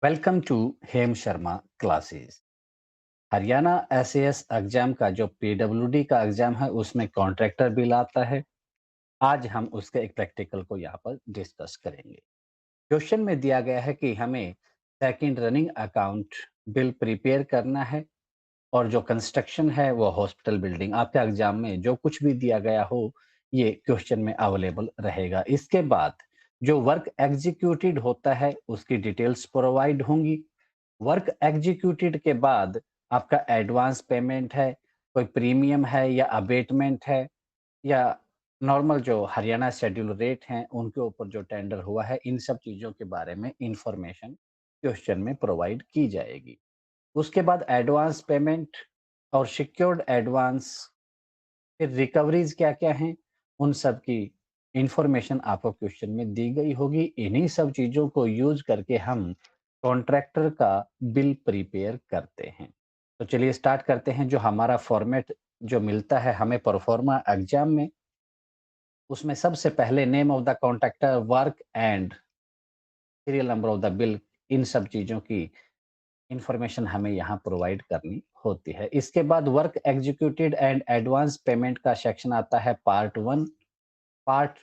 Welcome to Hem Sharma classes. Haryana SAS exam का जो PWD का एग्जाम है उसमें कॉन्ट्रैक्टर बिल आता है। आज हम उसके एक प्रैक्टिकल को यहाँ पर डिस्कस करेंगे। क्वेश्चन में दिया गया है कि हमें second running account bill prepare करना है और जो कंस्ट्रक्शन है वो हॉस्पिटल बिल्डिंग। आपके एग्जाम में जो कुछ भी दिया गया हो ये क्वेश्चन में अवेलेबल रहेगा। इसके बाद जो वर्क एग्जीक्यूटेड होता है उसकी डिटेल्स प्रोवाइड होंगी। वर्क एग्जीक्यूटेड के बाद आपका एडवांस पेमेंट है, कोई प्रीमियम है या अबेटमेंट है या नॉर्मल जो हरियाणा शेड्यूल रेट हैं उनके ऊपर जो टेंडर हुआ है, इन सब चीज़ों के बारे में इंफॉर्मेशन क्वेश्चन में प्रोवाइड की जाएगी। उसके बाद एडवांस पेमेंट और सिक्योर्ड एडवांस, फिर रिकवरीज क्या-क्या हैं, उन सब की इंफॉर्मेशन आपको क्वेश्चन में दी गई होगी। इन्हीं सब चीज़ों को यूज़ करके हम कॉन्ट्रैक्टर का बिल प्रिपेयर करते हैं। तो चलिए स्टार्ट करते हैं। जो हमारा फॉर्मेट जो मिलता है हमें प्रोफार्मा एग्जाम में, उसमें सबसे पहले name of the contractor, work and serial number of the bill, इन सब चीज़ों की इंफॉर्मेशन हमें यहाँ प्रोवाइड करनी होती है। इसके बाद work executed and advance payment का सेक्शन आता है पार्ट 1। पार्ट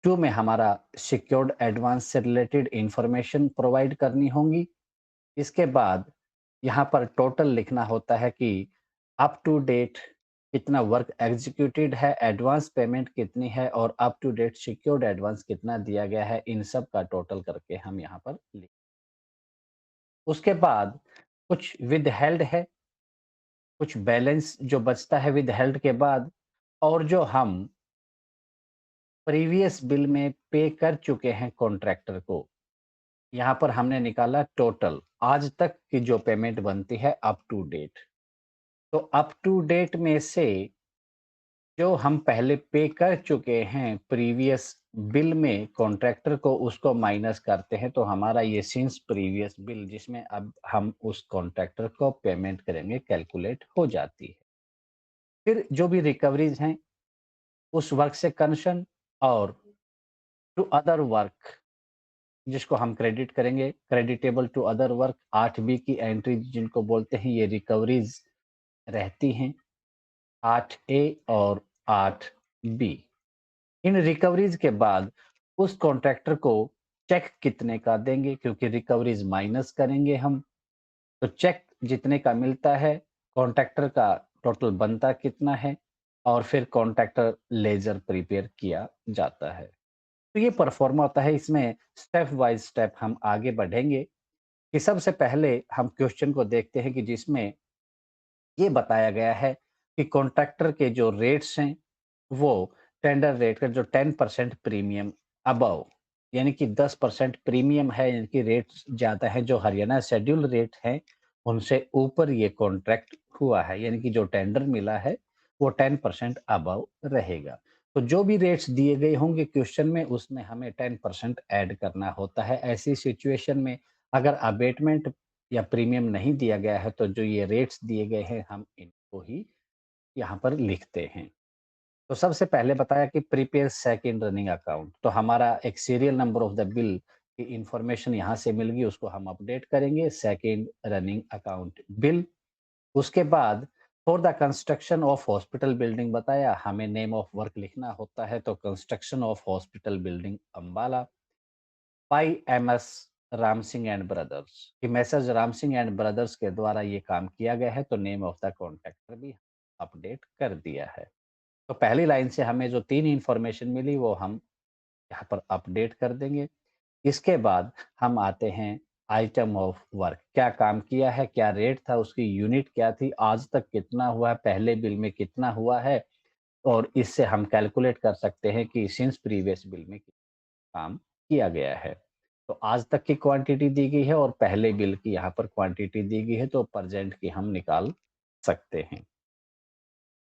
2 में हमारा सिक्योर्ड एडवांस से रिलेटेड इंफॉर्मेशन प्रोवाइड करनी होंगी। इसके बाद यहाँ पर टोटल लिखना होता है कि अप टू डेट कितना वर्क एग्जीक्यूटेड है, एडवांस पेमेंट कितनी है और up to date secured advance कितना दिया गया है, इन सब का टोटल करके हम यहाँ पर लिख। उसके बाद कुछ विदहेल्ड है, कुछ बैलेंस जो बचता है विदहेल्ड के बाद, और जो हम प्रीवियस बिल में पे कर चुके हैं कॉन्ट्रैक्टर को, यहाँ पर हमने निकाला टोटल आज तक की जो पेमेंट बनती है अप टू डेट। तो अप टू डेट में से जो हम पहले पे कर चुके हैं प्रीवियस बिल में कॉन्ट्रैक्टर को, उसको माइनस करते हैं तो हमारा ये सिंस प्रीवियस बिल जिसमें अब हम उस कॉन्ट्रैक्टर को पेमेंट करेंगे कैलकुलेट हो जाती है। फिर जो भी रिकवरीज हैं उस वर्क से कंसर्न और टू अदर वर्क जिसको हम क्रेडिट करेंगे, creditable to other work 8 B की एंट्री जिनको बोलते हैं, ये रिकवरीज रहती हैं 8 ए और 8 बी। इन रिकवरीज के बाद उस कॉन्ट्रैक्टर को चेक कितने का देंगे, क्योंकि रिकवरीज माइनस करेंगे हम। तो चेक जितने का मिलता है, कॉन्ट्रैक्टर का टोटल बनता कितना है, और फिर कॉन्ट्रैक्टर लेजर प्रिपेयर किया जाता है। तो ये परफॉर्मा होता है। इसमें स्टेप बाय स्टेप हम आगे बढ़ेंगे कि सबसे पहले हम क्वेश्चन को देखते हैं कि जिसमें ये बताया गया है कि कॉन्ट्रैक्टर के जो रेट्स हैं वो टेंडर रेट का जो 10% प्रीमियम अबव, यानी कि 10% प्रीमियम है, यानी कि रेट ज़्यादा है, जो हरियाणा शेड्यूल रेट है उनसे ऊपर ये कॉन्ट्रैक्ट हुआ है, यानी कि जो टेंडर मिला है वो 10% अबव रहेगा। तो जो भी रेट्स दिए गए होंगे क्वेश्चन में उसमें हमें 10% ऐड करना होता है। ऐसी सिचुएशन में अगर अबेटमेंट या प्रीमियम नहीं दिया गया है तो जो ये रेट्स दिए गए हैं हम इनको ही यहाँ पर लिखते हैं। तो सबसे पहले बताया कि प्रीपेयर सेकंड रनिंग अकाउंट, तो हमारा एक serial number of the bill की इंफॉर्मेशन यहाँ से मिल गई, उसको हम अपडेट करेंगे सेकंड रनिंग अकाउंट बिल। उसके बाद for the construction of hospital building बताया, हमें नेम ऑफ वर्क लिखना होता है, तो construction of hospital building Ambala by M S Ram Singh and brothers, कि messrs Ram Singh and brothers के द्वारा ये काम किया गया है, तो नेम ऑफ द कॉन्ट्रैक्टर भी अपडेट कर दिया है। तो पहली लाइन से हमें जो 3 इन्फॉर्मेशन मिली वो हम यहाँ पर अपडेट कर देंगे। इसके बाद हम आते हैं आइटम ऑफ वर्क, क्या काम किया है, क्या रेट था, उसकी यूनिट क्या थी, आज तक कितना हुआ है, पहले बिल में कितना हुआ है, और इससे हम कैलकुलेट कर सकते हैं कि सिंस प्रीवियस बिल में काम किया गया है। तो आज तक की क्वांटिटी दी गई है और पहले बिल की यहाँ पर क्वांटिटी दी गई है, तो प्रेजेंट की हम निकाल सकते हैं।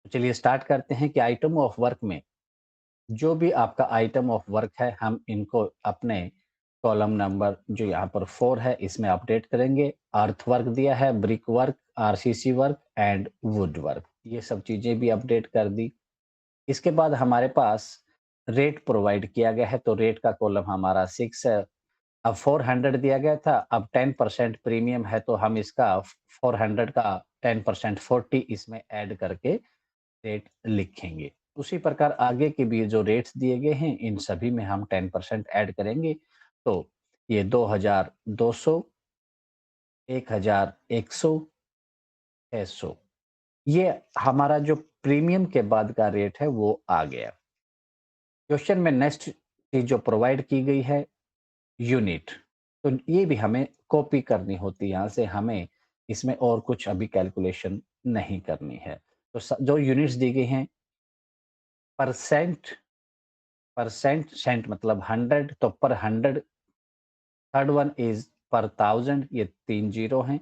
तो चलिए स्टार्ट करते हैं कि आइटम ऑफ वर्क में जो भी आपका आइटम ऑफ वर्क है हम इनको अपने कॉलम नंबर जो यहाँ पर 4 है इसमें अपडेट करेंगे। अर्थ वर्क दिया है, brick work, RCC work and would work, ये सब चीजें भी अपडेट कर दी। इसके बाद हमारे पास रेट प्रोवाइड किया गया है, तो रेट का कॉलम हमारा 6 है, अब 400 दिया गया था, अब 10% प्रीमियम है तो हम इसका 400 का 10% 40 इसमें ऐड करके रेट लिखेंगे। उसी प्रकार आगे के भी जो रेट्स दिए गए हैं, इन सभी में हम 10% ऐड करेंगे, तो ये 2200, 1100, 600, ये हमारा जो प्रीमियम के बाद का रेट है वो आ गया। क्वेश्चन में नेक्स्ट चीज़ जो प्रोवाइड की गई है, यूनिट, तो ये भी हमें कॉपी करनी होती है, यहाँ से हमें इसमें और कुछ अभी कैलकुलेशन नहीं करनी है। तो जो यूनिट्स दी गई हैं, परसेंट, परसेंट, सेंट मतलब 100, तो पर 100, थर्ड वन इज पर 1000, ये 3 जीरो हैं,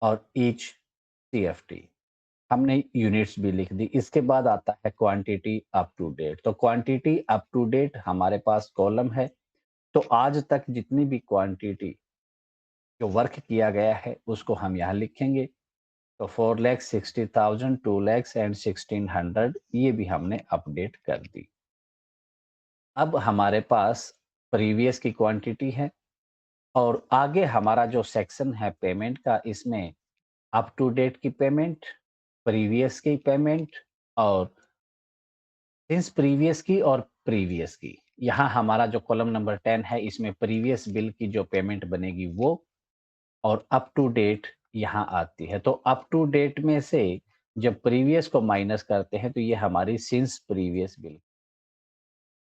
और ईच सीएफटी हमने यूनिट्स भी लिख दी। इसके बाद आता है क्वांटिटी अप टू डेट। तो क्वांटिटी अप टू डेट हमारे पास कॉलम है, तो आज तक जितनी भी क्वांटिटी जो वर्क किया गया है उसको हम यहाँ लिखेंगे। तो 4,60,000, 2 lakhs एंड 1,600, ये भी हमने अपडेट कर दी। अब हमारे पास प्रीवियस की क्वांटिटी है, और आगे हमारा जो सेक्शन है पेमेंट का, इसमें अप टू डेट की पेमेंट, प्रीवियस की पेमेंट, और सिंस प्रीवियस की और प्रीवियस की। यहाँ हमारा जो कॉलम नंबर 10 है, इसमें प्रीवियस बिल की जो पेमेंट बनेगी वो, और अप टू डेट यहाँ आती है। तो अप टू डेट में से जब प्रीवियस को माइनस करते हैं तो ये हमारी सिंस प्रीवियस बिल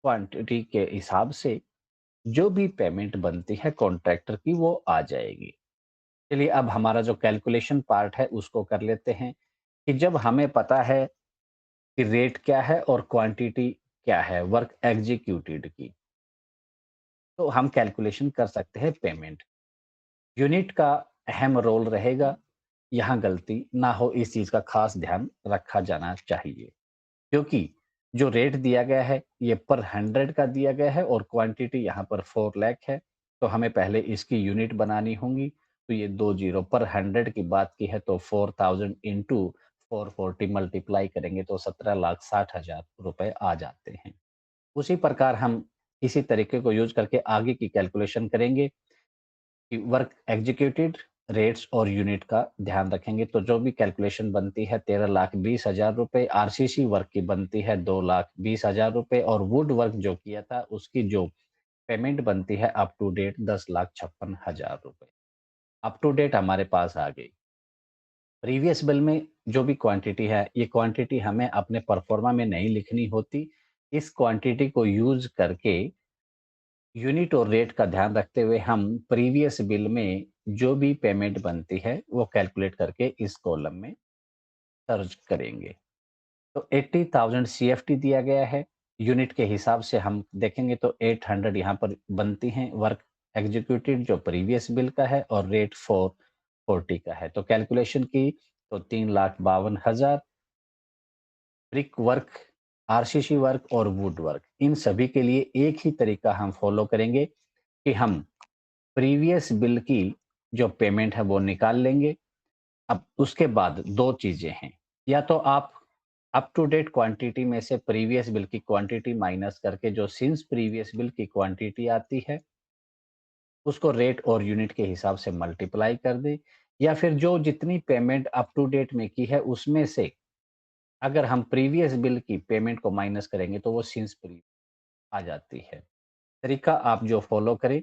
क्वांटिटी के हिसाब से जो भी पेमेंट बनती है कॉन्ट्रैक्टर की वो आ जाएगी। चलिए अब हमारा जो कैलकुलेशन पार्ट है उसको कर लेते हैं, कि जब हमें पता है कि रेट क्या है और क्वांटिटी क्या है वर्क एग्जीक्यूटेड की, तो हम कैलकुलेशन कर सकते हैं पेमेंट। यूनिट का अहम रोल रहेगा, यहाँ गलती ना हो इस चीज़ का खास ध्यान रखा जाना चाहिए। क्योंकि जो रेट दिया गया है ये पर 100 का दिया गया है, और क्वांटिटी यहाँ पर 4 लाख है, तो हमें पहले इसकी यूनिट बनानी होंगी। तो ये 2 जीरो पर 100 की बात की है, तो 4000 इंटू 440 मल्टीप्लाई करेंगे तो 17,60,000 रुपए आ जाते हैं। उसी प्रकार हम इसी तरीके को यूज करके आगे की कैलकुलेशन करेंगे, कि वर्क एग्जीक्यूटेड, रेट्स और यूनिट का ध्यान रखेंगे, तो जो भी कैलकुलेशन बनती है 13,20,000 रुपए, आरसीसी वर्क की बनती है 2,20,000 रुपए, और वुड वर्क जो किया था उसकी जो पेमेंट बनती है अप टू डेट 10,56,000 रुपए। अप टू डेट हमारे पास आ गई। प्रीवियस बिल में जो भी क्वांटिटी है, ये क्वांटिटी हमें अपने परफॉर्मा में नहीं लिखनी होती। इस क्वांटिटी को यूज करके यूनिट और रेट का ध्यान रखते हुए हम प्रीवियस बिल में जो भी पेमेंट बनती है वो कैलकुलेट करके इस कॉलम में सर्च करेंगे। तो 80,000 सीएफटी दिया गया है। यूनिट के हिसाब से हम देखेंगे तो 800 यहाँ पर बनती हैं वर्क एग्जीक्यूटेड जो प्रीवियस बिल का है, और रेट 440 का है। तो कैलकुलेशन की तो 3,52,000। ब्रिक वर्क, आरसीसी वर्क और वुड वर्क, इन सभी के लिए एक ही तरीका हम फॉलो करेंगे, कि हम प्रीवियस बिल की जो पेमेंट है वो निकाल लेंगे। अब उसके बाद 2 चीज़ें हैं, या तो आप अप टू डेट क्वांटिटी में से प्रीवियस बिल की क्वांटिटी माइनस करके जो सिंस प्रीवियस बिल की क्वांटिटी आती है, उसको रेट और यूनिट के हिसाब से मल्टीप्लाई कर दें, या फिर जो जितनी पेमेंट अप टू डेट में की है उसमें से अगर हम प्रीवियस बिल की पेमेंट को माइनस करेंगे तो वो सिंस प्री आ जाती है। तरीका आप जो फॉलो करें,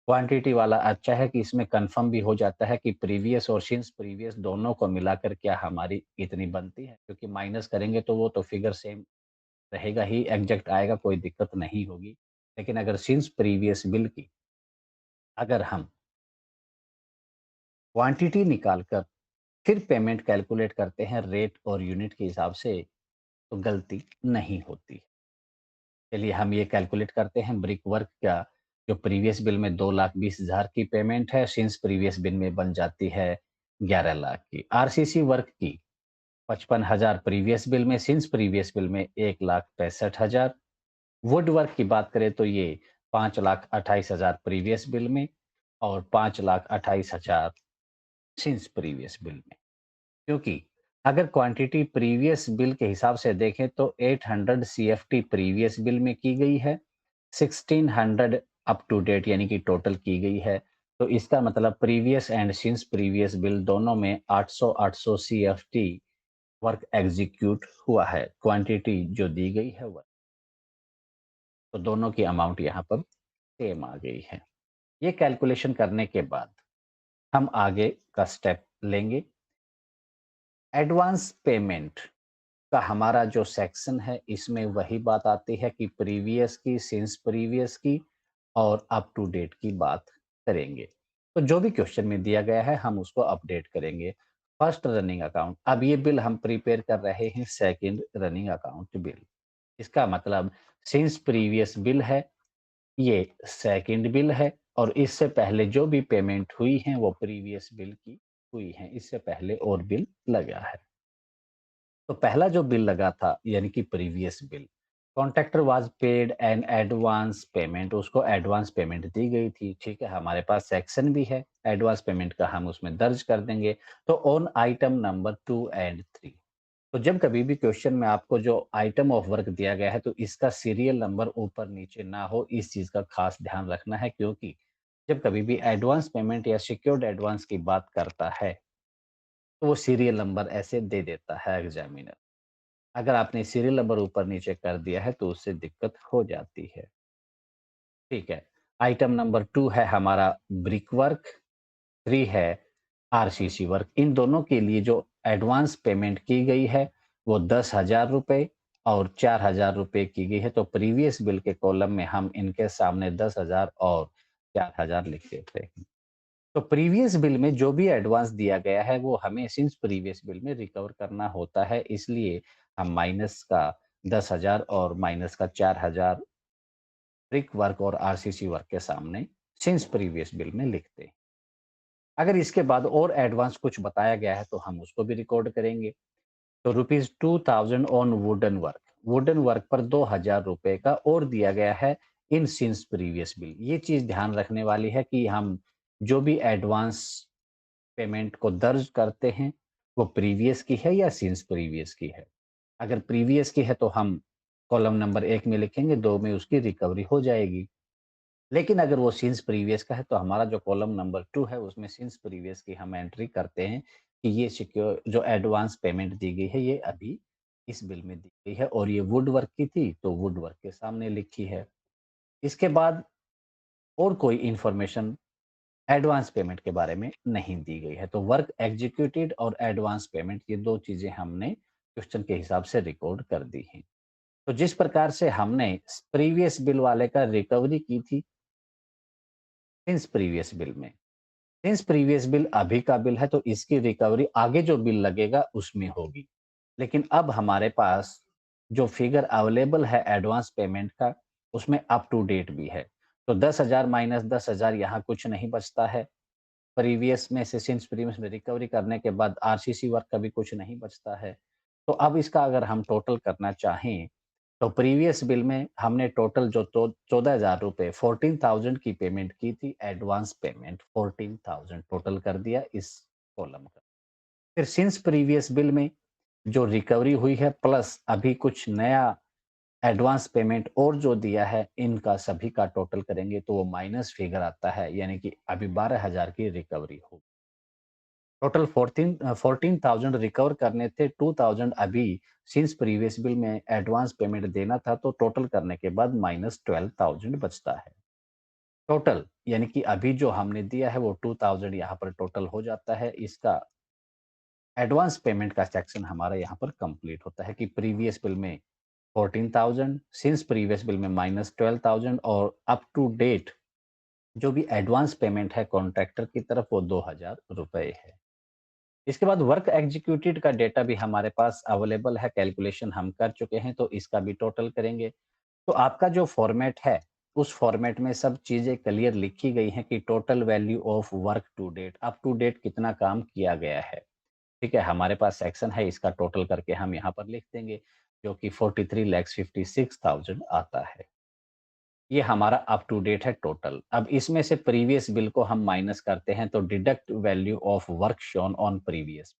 क्वांटिटी वाला अच्छा है, कि इसमें कंफर्म भी हो जाता है कि प्रीवियस और सिंस प्रीवियस दोनों को मिलाकर क्या हमारी इतनी बनती है, क्योंकि माइनस करेंगे तो वो तो फिगर सेम रहेगा ही, एग्जैक्ट आएगा, कोई दिक्कत नहीं होगी। लेकिन अगर सिंस प्रीवियस बिल की अगर हम क्वांटिटी निकाल कर फिर पेमेंट कैलकुलेट करते हैं रेट और यूनिट के हिसाब से, तो गलती नहीं होती। चलिए हम ये कैलकुलेट करते हैं। ब्रिक वर्क का जो प्रीवियस बिल में 2,20,000 की पेमेंट है, सिंस प्रीवियस बिल में बन जाती है 11 लाख की। आरसीसी वर्क की 55,000 प्रीवियस बिल में, सिंस प्रीवियस बिल में 1,65,000। वुड वर्क की बात करें तो ये 5,28,000 प्रीवियस बिल में, और 5,28,000 सिंस प्रीवियस बिल में। क्योंकि अगर क्वांटिटी प्रीवियस बिल के हिसाब से देखें तो 800 सीएफटी प्रीवियस बिल में की गई है, 1600 अप टू डेट यानी कि टोटल की गई है। तो इसका मतलब previous and since previous bill दोनों में 800 सीएफटी वर्क एग्जीक्यूट हुआ है। क्वांटिटी जो दी गई है वह, तो दोनों की अमाउंट यहाँ पर सेम आ गई है। ये कैलकुलेशन करने के बाद हम आगे का स्टेप लेंगे। एडवांस पेमेंट का हमारा जो सेक्शन है इसमें वही बात आती है कि प्रीवियस की, सिंस प्रीवियस की और अप टू डेट की बात करेंगे। तो जो भी क्वेश्चन में दिया गया है हम उसको अपडेट करेंगे। फर्स्ट रनिंग अकाउंट, अब ये बिल हम प्रिपेयर कर रहे हैं सेकंड रनिंग अकाउंट बिल। इसका मतलब सिंस प्रीवियस बिल है, ये सेकंड बिल है और इससे पहले जो भी पेमेंट हुई है वो प्रीवियस बिल की हुई है, इससे पहले और बिल लगा है। तो पहला जो बिल लगा था यानी कि previous bill, contractor was paid an advance payment, उसको एडवांस पेमेंट दी गई थी। ठीक है, हमारे पास सेक्शन भी है एडवांस पेमेंट का, हम उसमें दर्ज कर देंगे। तो ऑन आइटम नंबर 2 एंड 3, तो जब कभी भी क्वेश्चन में आपको जो आइटम ऑफ वर्क दिया गया है तो इसका सीरियल नंबर ऊपर नीचे ना हो, इस चीज का खास ध्यान रखना है, क्योंकि जब कभी भी एडवांस पेमेंट या सिक्योर्ड एडवांस की बात करता है तो वो सीरियल नंबर ऐसे दे देता है एग्जामिनर। अगर आपने सीरियल नंबर ऊपर नीचे कर दिया है तो उससे दिक्कत हो जाती है। ठीक है, आइटम नंबर 2 है हमारा ब्रिक वर्क, 3 है आरसीसी वर्क। इन दोनों के लिए जो एडवांस पेमेंट की गई है वो 10,000 रुपए और 4,000 रुपए की गई है। तो प्रीवियस बिल के कॉलम में हम इनके सामने 10,000 और 4,000 लिख देते हैं। तो प्रीवियस बिल में जो भी एडवांस दिया गया है वो हमें सिंस प्रीवियस बिल में रिकवर करना होता है, इसलिए हम माइनस का 10,000 और माइनस का 4,000 ब्रिक वर्क और आरसीसी वर्क के सामने सिंस प्रीवियस बिल में लिखते हैं। अगर इसके बाद और एडवांस कुछ बताया गया है तो हम उसको भी रिकॉर्ड करेंगे। तो ₹2000 on wooden work, wooden work पर 2,000 रुपए का और दिया गया है इन सिंस प्रीवियस बिल। ये चीज ध्यान रखने वाली है कि हम जो भी एडवांस पेमेंट को दर्ज करते हैं वो प्रीवियस की है या सिंस प्रीवियस की है। अगर प्रीवियस की है तो हम कॉलम नंबर 1 में लिखेंगे, 2 में उसकी रिकवरी हो जाएगी। लेकिन अगर वो सिंस प्रीवियस का है तो हमारा जो कॉलम नंबर 2 है उसमें सिंस प्रीवियस की हम एंट्री करते हैं कि ये सिक्योर जो एडवांस पेमेंट दी गई है ये अभी इस बिल में दी गई है और ये वुड वर्क की थी तो वुड वर्क के सामने लिखी है। इसके बाद और कोई इंफॉर्मेशन एडवांस पेमेंट के बारे में नहीं दी गई है। तो वर्क एग्जीक्यूटेड और एडवांस पेमेंट ये 2 चीज़ें हमने क्वेश्चन के हिसाब से रिकॉर्ड कर दी हैं। तो जिस प्रकार से हमने प्रीवियस बिल वाले का रिकवरी की थी सिंस प्रीवियस बिल में, सिंस प्रीवियस बिल अभी का बिल है तो इसकी रिकवरी आगे जो बिल लगेगा उसमें होगी। लेकिन अब हमारे पास जो फिगर अवेलेबल है एडवांस पेमेंट का उसमें अप टू डेट भी है। तो 10,000 माइनस 10,000 यहाँ कुछ नहीं बचता है। प्रीवियस में से सिंस प्रीवियस में रिकवरी करने के बाद आरसीसी वर्क का भी कुछ नहीं बचता है। तो अब इसका अगर हम टोटल करना चाहें, तो प्रीवियस बिल में हमने टोटल जो तो 14,000 रुपए 14,000 की पेमेंट की थी, एडवांस पेमेंट 14,000 टोटल कर दिया इस कॉलम का। फिर सिंस प्रीवियस बिल में जो रिकवरी हुई है प्लस अभी कुछ नया एडवांस पेमेंट और जो दिया है इनका सभी का टोटल करेंगे तो वो माइनस फिगर आता है, यानी कि अभी 12,000 की रिकवरी हो। टोटल 14,000 रिकवर करने थे, 2,000 अभी सिंस प्रीवियस बिल में एडवांस पेमेंट देना था तो टोटल करने के बाद माइनस 12,000 बचता है। टोटल यानी कि अभी जो हमने दिया है वो 2,000 यहाँ पर टोटल हो जाता है। इसका एडवांस पेमेंट का सेक्शन हमारा यहाँ पर कंप्लीट होता है कि प्रीवियस बिल में 14,000, सिंस प्रीवियस बिल में माइनस 12,000 और अप टू डेट जो भी एडवांस पेमेंट है कॉन्ट्रैक्टर की तरफ वो 2,000 रुपए है। इसके बाद वर्क एग्जीक्यूटेड का डेटा भी हमारे पास अवेलेबल है, कैलकुलेशन हम कर चुके हैं तो इसका भी टोटल करेंगे। तो आपका जो फॉर्मेट है उस फॉर्मेट में सब चीजें क्लियर लिखी गई हैं कि total value of work to date, up to date कितना काम किया गया है। ठीक है, हमारे पास सेक्शन है, इसका टोटल करके हम यहाँ पर लिख देंगे जो कि 43,56,000 आता है। ये हमारा अप टू डेट है टोटल। अब इसमें से प्रीवियस बिल को हम माइनस करते हैं तो deduct value of work shown on previous.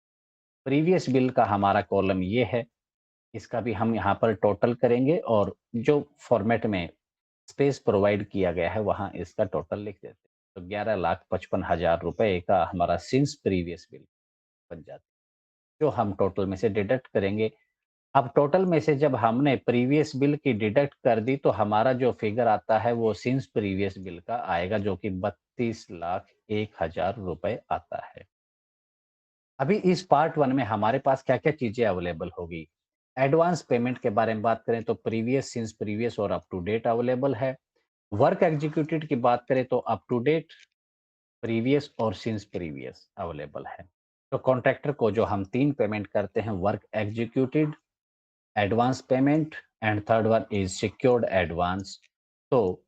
Previous bill का हमारा कॉलम ये है, इसका भी हम यहाँ पर टोटल करेंगे और जो फॉर्मेट में स्पेस प्रोवाइड किया गया है वहाँ इसका टोटल लिख देते हैं। तो 11,55,000 रुपए का हमारा सिंस प्रीवियस बिल बन जाता है, जो हम टोटल में से डिडक्ट करेंगे। अब टोटल में से जब हमने प्रीवियस बिल की डिडक्ट कर दी तो हमारा जो फिगर आता है वो सिंस प्रीवियस बिल का आएगा, जो कि 32,01,000 रुपए आता है। अभी इस पार्ट 1 में हमारे पास क्या-क्या चीज़ें अवेलेबल होगी? एडवांस पेमेंट के बारे में बात करें तो प्रीवियस, सिंस प्रीवियस और अप टू डेट अवेलेबल है। वर्क एग्जीक्यूटेड की बात करें तो अप टू डेट, प्रीवियस और सिंस प्रीवियस अवेलेबल है। तो कॉन्ट्रैक्टर को जो हम 3 पेमेंट करते हैं, work executed, advance payment and third one is secured advance. तो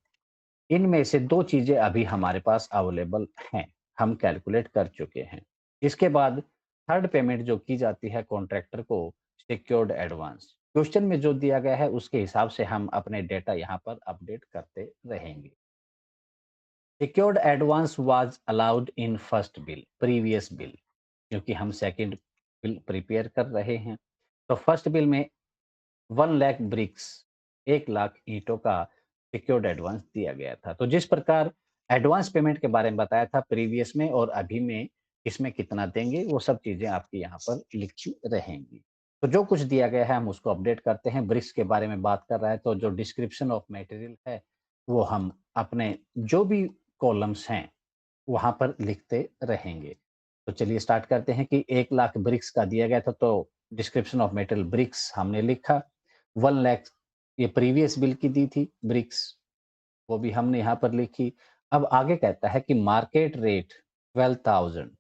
इनमें से 2 चीज़ें अभी हमारे पास अवेलेबल हैं, हम कैलकुलेट कर चुके हैं। इसके बाद थर्ड पेमेंट जो की जाती है कॉन्ट्रैक्टर को, सिक्योर्ड एडवांस। क्वेश्चन में जो दिया गया है उसके हिसाब से हम अपने डेटा यहाँ पर अपडेट करते रहेंगे। Secured advance was allowed in first bill, previous bill, क्योंकि हम सेकंड बिल प्रिपेयर कर रहे हैं। तो फर्स्ट बिल में 1 लाख ब्रिक्स, 1 लाख ईंटों का सिक्योर्ड एडवांस दिया गया था। तो जिस प्रकार एडवांस पेमेंट के बारे में बताया था प्रीवियस में और अभी में, इसमें कितना देंगे, वो सब चीज़ें आपकी यहाँ पर लिखी रहेंगी। तो जो कुछ दिया गया है हम उसको अपडेट करते हैं। ब्रिक्स के बारे में बात कर रहा है तो जो डिस्क्रिप्शन ऑफ मटेरियल है, वो हम अपने जो भी कॉलम्स हैं वहाँ पर लिखते रहेंगे। तो चलिए स्टार्ट करते हैं कि 1 लाख ब्रिक्स का दिया गया था, तो डिस्क्रिप्शन ऑफ मेटल ब्रिक्स हमने लिखा। 1 लाख ये प्रीवियस बिल की दी थी ब्रिक्स, वो भी हमने यहाँ पर लिखी। अब आगे कहता है कि मार्केट रेट 12,000।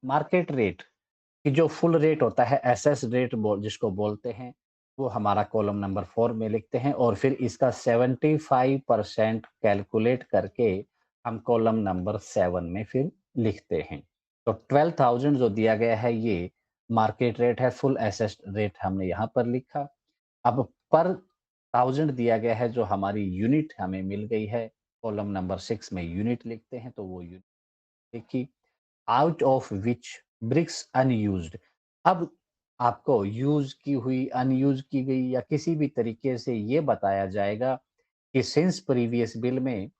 मार्केट रेट कि जो फुल रेट होता है, एसएस रेट जिसको बोलते हैं, वो हमारा कॉलम नंबर 4 में लिखते हैं और फिर इसका 75% कैलकुलेट करके हम कॉलम नंबर 7 में फिर लिखते हैं। तो 12,000 जो दिया गया है ये मार्केट रेट है, फुल एसेस्ड रेट हमने यहाँ पर लिखा। अब पर 1000 दिया गया है, जो हमारी यूनिट हमें मिल गई है, कॉलम नंबर 6 में यूनिट लिखते हैं, तो वो यूनिट लिखी। Out of which bricks unused. अब आपको यूज की हुई, अनयूज की गई या किसी भी तरीके से ये बताया जाएगा कि सिंस प्रीवियस बिल में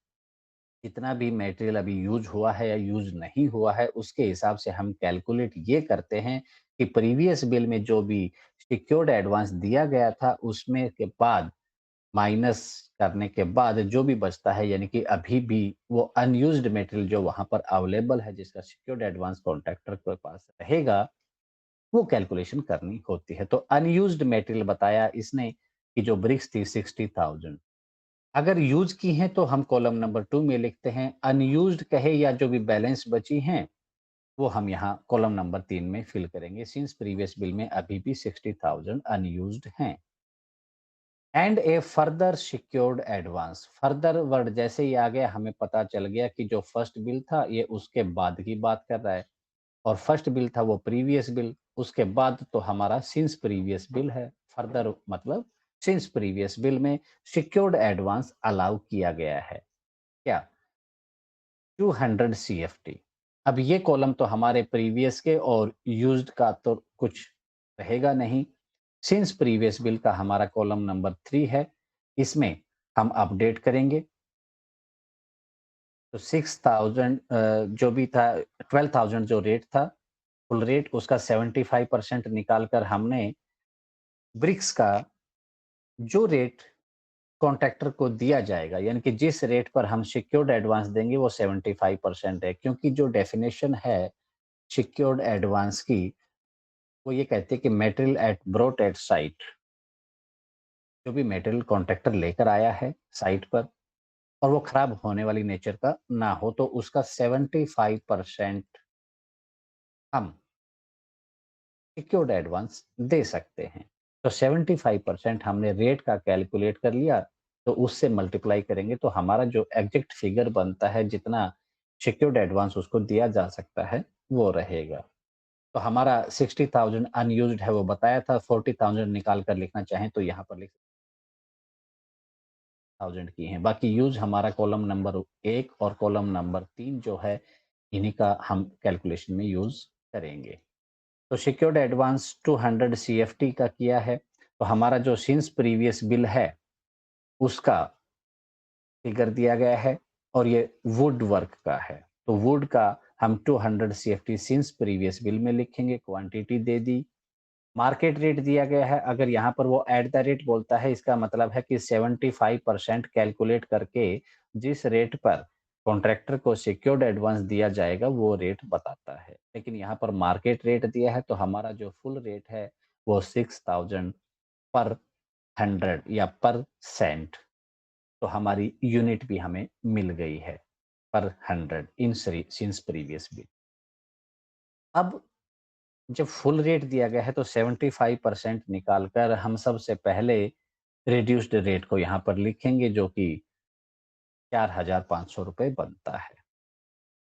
जितना भी मटेरियल अभी यूज हुआ है या यूज नहीं हुआ है, उसके हिसाब से हम कैलकुलेट ये करते हैं कि प्रीवियस बिल में जो भी सिक्योर्ड एडवांस दिया गया था उसमें के बाद माइनस करने के बाद जो भी बचता है, यानी कि अभी भी वो अनयूज्ड मटेरियल जो वहां पर अवेलेबल है, जिसका सिक्योर्ड एडवांस कॉन्ट्रैक्टर के पास रहेगा, वो कैलकुलेशन करनी होती है। तो अनयूज्ड मटेरियल बताया इसने कि जो ब्रिक्स थी 60,000। अगर यूज की हैं तो हम कॉलम नंबर 2 में लिखते हैं। अनयूज्ड कहे या जो भी बैलेंस बची हैं, वो हम यहाँ कॉलम नंबर 3 में फिल करेंगे, सिंस प्रीवियस बिल में अभी भी 60,000 अनयूज्ड हैं। And A further secured advance. Further word जैसे ही आ गया, हमें पता चल गया कि जो फर्स्ट बिल था ये उसके बाद की बात कर रहा है, और फर्स्ट बिल था वो प्रीवियस बिल, उसके बाद तो हमारा सिंस प्रीवियस बिल है। फर्दर मतलब सिंस प्रीवियस बिल में सिक्योर्ड एडवांस अलाउ किया गया है क्या, 200 सीएफटी। अब ये कॉलम तो हमारे प्रीवियस के और यूज्ड का तो कुछ रहेगा नहीं। सिंस प्रीवियस बिल का हमारा कॉलम नंबर 3 है, इसमें हम अपडेट करेंगे। तो 6000 जो भी था, 12,000 जो रेट था, फुल रेट उसका 75% निकाल कर हमने ब्रिक्स का जो रेट कॉन्ट्रैक्टर को दिया जाएगा, यानी कि जिस रेट पर हम सिक्योर्ड एडवांस देंगे वो 75% है, क्योंकि जो डेफिनेशन है सिक्योर्ड एडवांस की, वो ये कहती है कि material at brought at site, जो भी मटेरियल कॉन्ट्रैक्टर लेकर आया है साइट पर और वो खराब होने वाली नेचर का ना हो, तो उसका 75% हम सिक्योर्ड एडवांस दे सकते हैं। तो 75% हमने रेट का कैलकुलेट कर लिया, तो उससे मल्टीप्लाई करेंगे तो हमारा जो एग्जैक्ट फिगर बनता है, जितना सिक्योर्ड एडवांस उसको दिया जा सकता है, वो रहेगा। तो हमारा 60,000 अनयूज्ड है वो बताया था, 40,000 निकाल कर लिखना चाहें तो यहाँ पर लिख 1000 की हैं। बाकी यूज़ हमारा कॉलम नंबर 1 और कॉलम नंबर 3 जो है, इन्हीं का हम कैलकुलेशन में यूज़ करेंगे। तो सिक्योर्ड एडवांस 200 सीएफटी का किया है, तो हमारा जो सिंस प्रीवियस बिल है, उसका फिगर दिया गया है और ये वुड वर्क का है। तो वुड का हम 200 सीएफटी सिंस प्रीवियस बिल में लिखेंगे, क्वांटिटी दे दी। मार्केट रेट दिया गया है, अगर यहाँ पर वो एट द रेट बोलता है, इसका मतलब है कि 75% कैलकुलेट करके जिस रेट पर कॉन्ट्रैक्टर को सिक्योर्ड एडवांस दिया जाएगा, वो रेट बताता है। लेकिन यहाँ पर मार्केट रेट दिया है, तो हमारा जो फुल रेट है, वो 6000 पर 100 या पर सेंट। तो हमारी यूनिट भी हमें मिल गई है, पर 100 इन सिंस प्रीवियस बिल। अब जब फुल रेट दिया गया है तो 75% निकाल कर हम सबसे पहले रिड्यूस्ड रेट को यहाँ पर लिखेंगे, जो कि ₹4500 बनता है।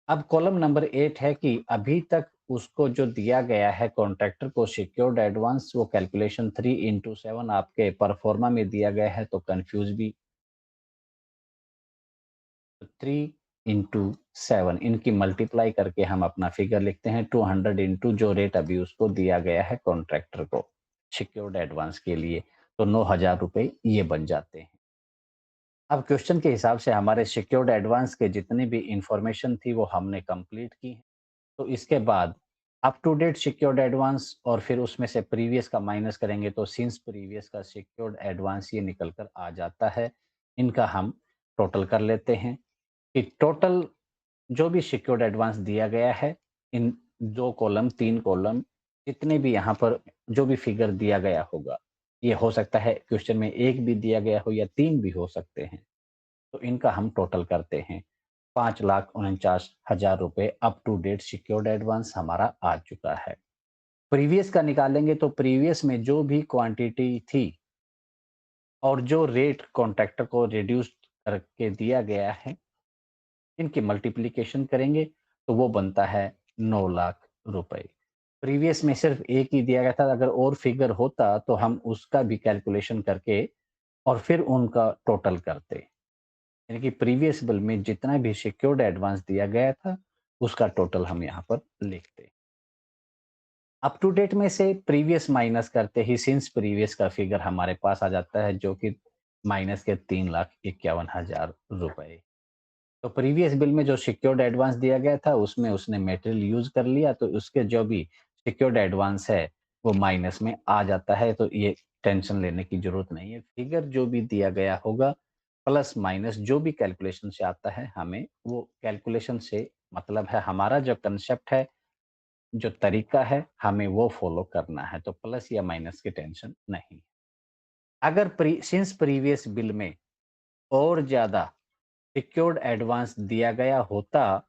अब कॉलम नंबर 8 है कि अभी तक उसको जो दिया गया है कॉन्ट्रैक्टर को सिक्योर्ड एडवांस, वो कैलकुलेशन 3 इंटू 7 आपके परफॉर्मा में दिया गया है, तो कंफ्यूज भी। 3 इंटू 7 इनकी मल्टीप्लाई करके हम अपना फिगर लिखते हैं, 200 इंटू जो रेट अभी उसको दिया गया है कॉन्ट्रैक्टर को सिक्योर्ड एडवांस के लिए, तो ₹9000 ये बन जाते हैं। अब क्वेश्चन के हिसाब से हमारे सिक्योर्ड एडवांस के जितनी भी इंफॉर्मेशन थी वो हमने कंप्लीट की है। तो इसके बाद up to date secured advance और फिर उसमें से प्रीवियस का माइनस करेंगे, तो सिंस प्रीवियस का सिक्योर्ड एडवांस ये निकल कर आ जाता है। इनका हम टोटल कर लेते हैं कि टोटल जो भी सिक्योर्ड एडवांस दिया गया है, इन 2 कॉलम 3 कॉलम जितने भी यहाँ पर जो भी फिगर दिया गया होगा, ये हो सकता है क्वेश्चन में 1 भी दिया गया हो या 3 भी हो सकते हैं। तो इनका हम टोटल करते हैं। ₹5,49,000 up to date secured advance हमारा आ चुका है। प्रीवियस का निकालेंगे तो प्रीवियस में जो भी क्वांटिटी थी और जो रेट कॉन्ट्रैक्टर को रिड्यूस्ड करके दिया गया है, इनकी मल्टीप्लिकेशन करेंगे तो वो बनता है ₹9,00,000। प्रीवियस में सिर्फ एक ही दिया गया था, अगर और फिगर होता तो हम उसका भी कैलकुलेशन करके और फिर उनका टोटल करते। यानी कि प्रीवियस बिल में जितना भी सिक्योर्ड एडवांस दिया गया था, उसका टोटल हम यहाँ पर लिखते। अप टू डेट में से प्रीवियस माइनस करते ही सिंस प्रीवियस का फिगर हमारे पास आ जाता है, जो कि माइनस के ₹3,51,000। तो प्रीवियस बिल में जो सिक्योर्ड एडवांस दिया गया था, उसमें उसने मटेरियल यूज़ कर लिया, तो उसके जो भी सिक्योर्ड एडवांस है, वो माइनस में आ जाता है, तो ये टेंशन लेने की ज़रूरत नहीं है। फिगर जो भी दिया गया होगा, प्लस माइनस जो भी कैलकुलेशन से आता है, हमें वो कैलकुलेशन से मतलब है, हमारा जो कांसेप्ट है, जो तरीका है, हमें वो फ़ॉलो करना है, तो प्लस या माइनस की टेंशन नहीं। अगर सिंस प्रीवियस बिल में और ज़्यादा सिक्योर्ड एडवांस दिया गया होता,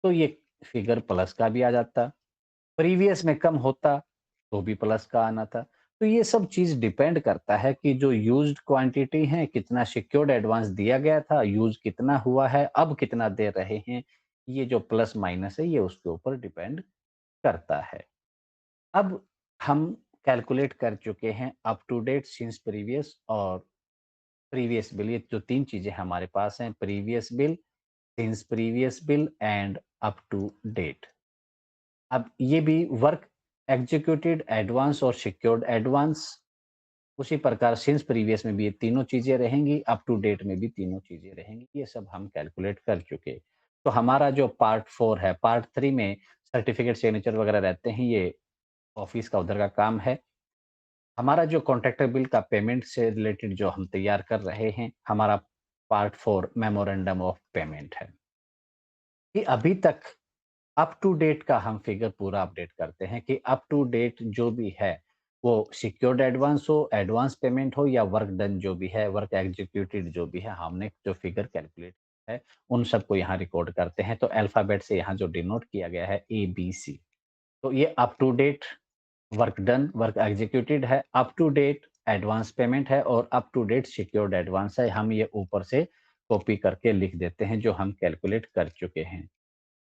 तो ये फिगर प्लस का भी आ जाता। प्रीवियस में कम होता, तो भी प्लस का आना था। तो ये सब चीज़ डिपेंड करता है कि जो यूज़्ड क्वांटिटी है, कितना सिक्योर्ड एडवांस दिया गया था, यूज़ कितना हुआ है, अब कितना दे रहे हैं। ये जो प्लस माइनस है, ये उसके ऊपर डिपेंड करता है। अब हम कैलकुलेट कर चुके हैं up to date, since previous और प्रीवियस बिल, ये जो 3 चीज़ें हमारे पास हैं, previous bill, since previous bill and up to date. अब ये भी वर्क एग्जीक्यूटेड एडवांस और सिक्योर्ड एडवांस, उसी प्रकार सिंस प्रीवियस में भी ये तीनों चीज़ें रहेंगी, अप टू डेट में भी तीनों चीज़ें रहेंगी। ये सब हम कैलकुलेट कर चुके। तो हमारा जो पार्ट 4 है, पार्ट 3 में सर्टिफिकेट सिग्नेचर वगैरह रहते हैं, ये ऑफिस का उधर का काम है। हमारा जो कॉन्ट्रैक्टर बिल का पेमेंट से रिलेटेड जो हम तैयार कर रहे हैं, हमारा पार्ट 4 मेमोरेंडम ऑफ पेमेंट है। कि अभी तक अप टू डेट का हम फिगर पूरा अपडेट करते हैं कि अप टू डेट जो भी है, वो सिक्योर्ड एडवांस हो, एडवांस पेमेंट हो या वर्क डन जो भी है, वर्क एग्जीक्यूटेड जो भी है, हमने जो फिगर कैलकुलेट है, उन सबको यहाँ रिकॉर्ड करते हैं। तो अल्फाबेट से यहाँ जो डिनोट किया गया है ABC, तो ये up to date work done, work executed है, up to date advance payment है और up to date secured advance है। हम ये ऊपर से कॉपी करके लिख देते हैं, जो हम कैलकुलेट कर चुके हैं।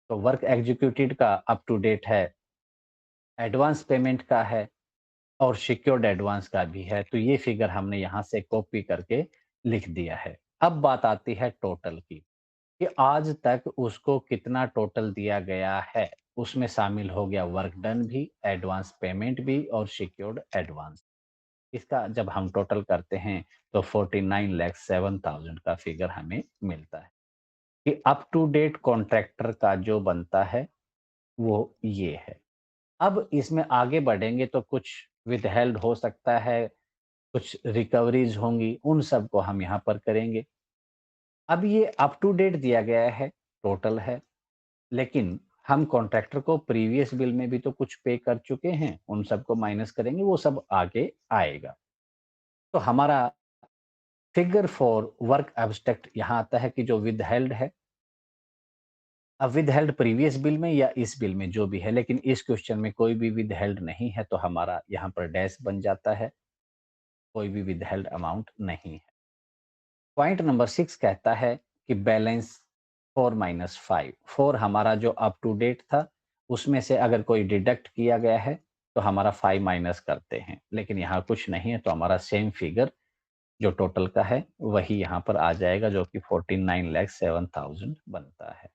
तो वर्क एग्जीक्यूटेड का अप टू डेट है, एडवांस पेमेंट का है और सिक्योर्ड एडवांस का भी है। तो ये फिगर हमने यहाँ से कॉपी करके लिख दिया है। अब बात आती है टोटल की, कि आज तक उसको कितना टोटल दिया गया है। उसमें शामिल हो गया वर्क डन भी, एडवांस पेमेंट भी और सिक्योर्ड एडवांस। इसका जब हम टोटल करते हैं तो 49,07,000 का फिगर हमें मिलता है कि अप टू डेट कॉन्ट्रैक्टर का जो बनता है वो ये है। अब इसमें आगे बढ़ेंगे तो कुछ विथहेल्ड हो सकता है, कुछ रिकवरीज होंगी, उन सब को हम यहाँ पर करेंगे। अब ये अप टू डेट दिया गया है, टोटल है, लेकिन हम कॉन्ट्रैक्टर को प्रीवियस बिल में भी तो कुछ पे कर चुके हैं, उन सबको माइनस करेंगे, वो सब आगे आएगा। तो हमारा फिगर फॉर वर्क एब्स्ट्रैक्ट यहाँ आता है कि जो विथहेल्ड है, अब विथहेल्ड प्रीवियस बिल में या इस बिल में जो भी है, लेकिन इस क्वेश्चन में कोई भी विथहेल्ड नहीं है, तो हमारा यहाँ पर डैश बन जाता है, कोई भी विथहेल्ड अमाउंट नहीं है। पॉइंट नंबर 6 कहता है कि बैलेंस 4 माइनस 5। 4 हमारा जो अप टू डेट था, उसमें से अगर कोई डिडक्ट किया गया है, तो हमारा 5 माइनस करते हैं। लेकिन यहाँ कुछ नहीं है, तो हमारा सेम फिगर जो टोटल का है, वही यहाँ पर आ जाएगा, जो कि 49,07,000 बनता है।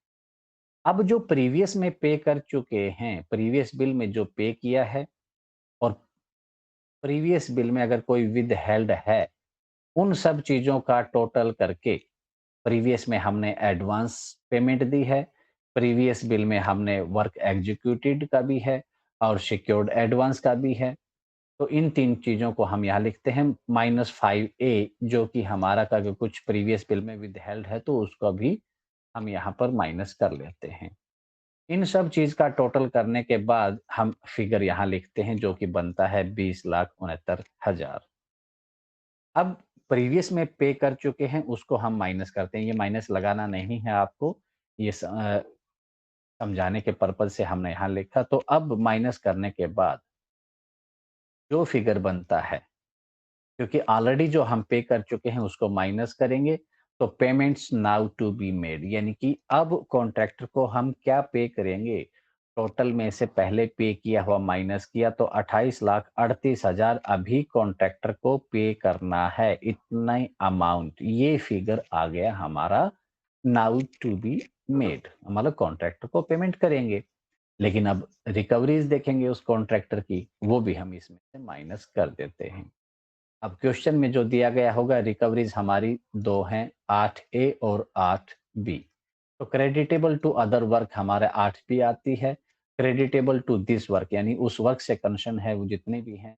अब जो प्रीवियस में पे कर चुके हैं, प्रीवियस बिल में जो पे किया है और प्रीवियस बिल में अगर कोई विथहेल्ड है, उन सब चीज़ों का टोटल करके प्रीवियस में हमने एडवांस पेमेंट दी है, प्रीवियस बिल में हमने वर्क एग्जीक्यूटेड का भी है और सिक्योर्ड एडवांस का भी है। तो इन 3 चीज़ों को हम यहाँ लिखते हैं -5A, जो कि हमारा का अगर कुछ प्रीवियस बिल में विथहेल्ड है तो उसको भी हम यहाँ पर माइनस कर लेते हैं। इन सब चीज़ का टोटल करने के बाद हम फिगर यहाँ लिखते हैं, जो कि बनता है 20,69,000। अब प्रीवियस में पे कर चुके हैं, उसको हम माइनस करते हैं। ये माइनस लगाना नहीं है आपको, ये समझाने के पर्पज़ से हमने यहाँ लिखा। तो अब माइनस करने के बाद जो फिगर बनता है, क्योंकि ऑलरेडी जो हम पे कर चुके हैं उसको माइनस करेंगे, तो payments now to be made, यानी कि अब कॉन्ट्रैक्टर को हम क्या पे करेंगे, टोटल में से पहले पे किया हुआ माइनस किया तो 28,38,000 अभी कॉन्ट्रैक्टर को पे करना है, इतना अमाउंट, ये फिगर आ गया हमारा नाउ टू बी मेड, मतलब कॉन्ट्रैक्टर को पेमेंट करेंगे। लेकिन अब रिकवरीज देखेंगे उस कॉन्ट्रैक्टर की, वो भी हम इसमें से माइनस कर देते हैं। अब क्वेश्चन में जो दिया गया होगा, रिकवरीज हमारी 2 हैं, 8A और 8B। तो क्रेडिटेबल टू अदर वर्क हमारे 8B आती है, क्रेडिटेबल टू दिस वर्क यानी उस वर्क से कंसर्न है वो जितने भी हैं,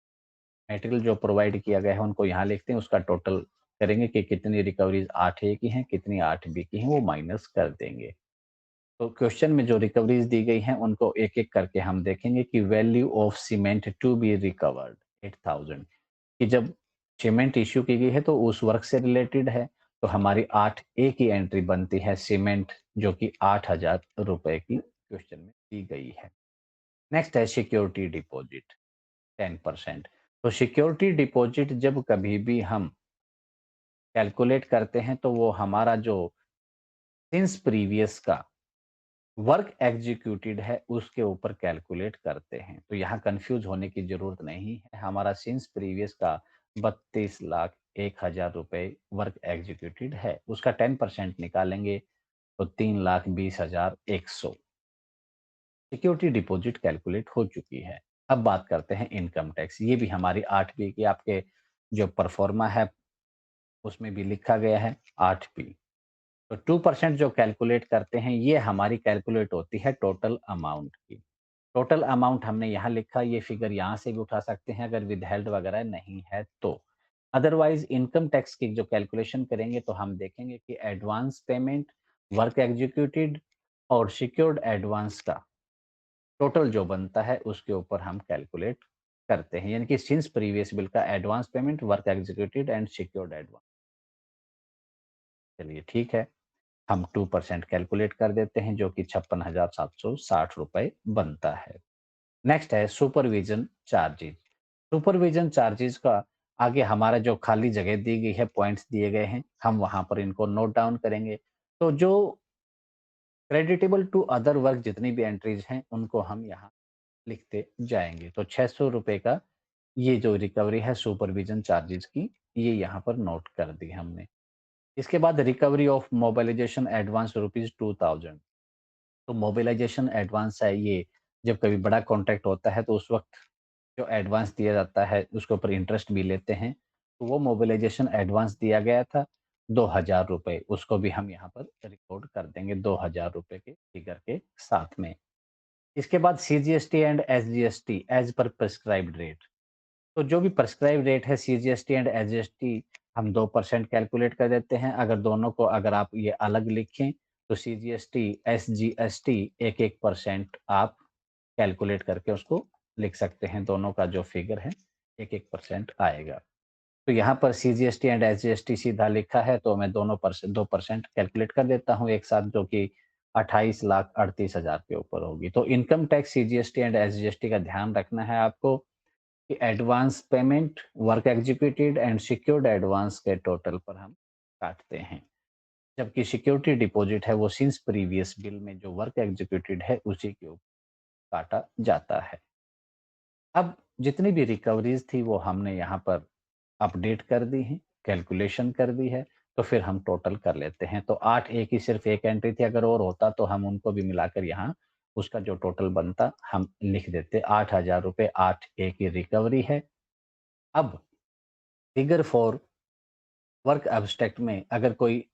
मटेरियल जो प्रोवाइड किया गया है उनको यहाँ लिखते हैं, उसका टोटल करेंगे कि कितनी रिकवरीज 8A की हैं, कितनी 8B की हैं, वो माइनस कर देंगे। तो क्वेश्चन में जो रिकवरीज दी गई हैं उनको एक-एक करके हम देखेंगे कि value of cement to be recovered 8,000, कि जब सीमेंट इश्यू की गई है तो उस वर्क से रिलेटेड है, तो हमारी 8A की एंट्री बनती है सीमेंट, जो कि 8,000 रुपए की क्वेश्चन में दी गई है। नेक्स्ट है सिक्योरिटी डिपॉजिट 10%। तो सिक्योरिटी डिपॉजिट जब कभी भी हम कैलकुलेट करते हैं तो वो हमारा जो सिंस प्रीवियस का वर्क एग्जीक्यूटेड है उसके ऊपर कैलकुलेट करते हैं। तो यहाँ कंफ्यूज होने की जरूरत नहीं है, हमारा सिंस प्रीवियस का 32,01,000 रुपए वर्क एग्जीक्यूटेड है, उसका 10% निकालेंगे तो 3,20,100 सिक्योरिटी डिपॉजिट कैलकुलेट हो चुकी है। अब बात करते हैं इनकम टैक्स, ये भी हमारी 8B की आपके जो परफॉर्मा है उसमें भी लिखा गया है 8B। तो 2% जो कैलकुलेट करते हैं, ये हमारी कैलकुलेट होती है टोटल अमाउंट की। टोटल अमाउंट हमने यहाँ लिखा, ये फिगर यहाँ से भी उठा सकते हैं अगर विदहेल्ड वगैरह नहीं है तो। अदरवाइज इनकम टैक्स की जो कैलकुलेशन करेंगे तो हम देखेंगे कि एडवांस पेमेंट, वर्क एग्जीक्यूटेड और सिक्योर्ड एडवांस का टोटल जो बनता है उसके ऊपर हम कैलकुलेट करते हैं, यानी कि सिंस प्रीवियस बिल का advance payment, work executed and secured advance. चलिए ठीक है, हम 2% कैलकुलेट कर देते हैं, जो कि 56,760 रुपए बनता है। नेक्स्ट है सुपरविजन चार्जेज। सुपरविजन चार्जेज का आगे हमारा जो खाली जगह दी गई है, पॉइंट्स दिए गए हैं, हम वहां पर इनको नोट डाउन करेंगे। तो जो क्रेडिटेबल टू अदर वर्क जितनी भी एंट्रीज हैं उनको हम यहाँ लिखते जाएंगे। तो 600 रुपए का ये जो रिकवरी है सुपरविजन चार्जेज की, ये यहाँ पर नोट कर दी हमने। इसके बाद recovery of mobilisation advance rupees 2,000। तो मोबिलाइजेशन एडवांस है ये, जब कभी बड़ा कॉन्ट्रैक्ट होता है तो उस वक्त जो एडवांस दिया जाता है, उसके ऊपर इंटरेस्ट भी लेते हैं। तो वो मोबिलाइज़ेशन एडवांस दिया गया था ₹2000, उसको भी हम यहाँ पर रिकॉर्ड कर देंगे ₹2000 के फिगर के साथ में। इसके बाद CGST and SGST as per prescribed rate. तो जो भी प्रिस्क्राइब रेट है सीजीएसटी एंड एसजीएसटी हम 2% कैलकुलेट कर देते हैं। अगर आप ये अलग लिखें तो सीजीएसटी, एसजीएसटी 1-1% आप कैलकुलेट करके उसको लिख सकते हैं। दोनों का जो फिगर है 1-1% आएगा। तो यहाँ पर सीजीएसटी एंड एसजीएसटी सीधा लिखा है तो मैं दोनों 2% कैलकुलेट कर देता हूँ एक साथ, जो कि 28,38,000 के ऊपर होगी। तो income tax, CGST and SGST का ध्यान रखना है आपको कि advance payment, work executed and secured advance के टोटल पर हम काटते हैं। जबकि सिक्योरिटी डिपॉजिट है वो सिंस प्रीवियस बिल में जो वर्क एग्जीक्यूटेड है उसी के ऊपर काटा जाता है। अब जितनी भी रिकवरीज थी वो हमने यहाँ पर अपडेट कर दी हैं, कैलकुलेशन कर दी है, तो फिर हम टोटल कर लेते हैं। तो 8 ए की सिर्फ एक एंट्री थी, अगर और होता तो हम उनको भी मिलाकर यहाँ उसका जो टोटल बनता हम लिख देते। ₹8000 8 ए की रिकवरी है। अब फिगर फॉर वर्क एब्स्ट्रैक्ट में अगर कोई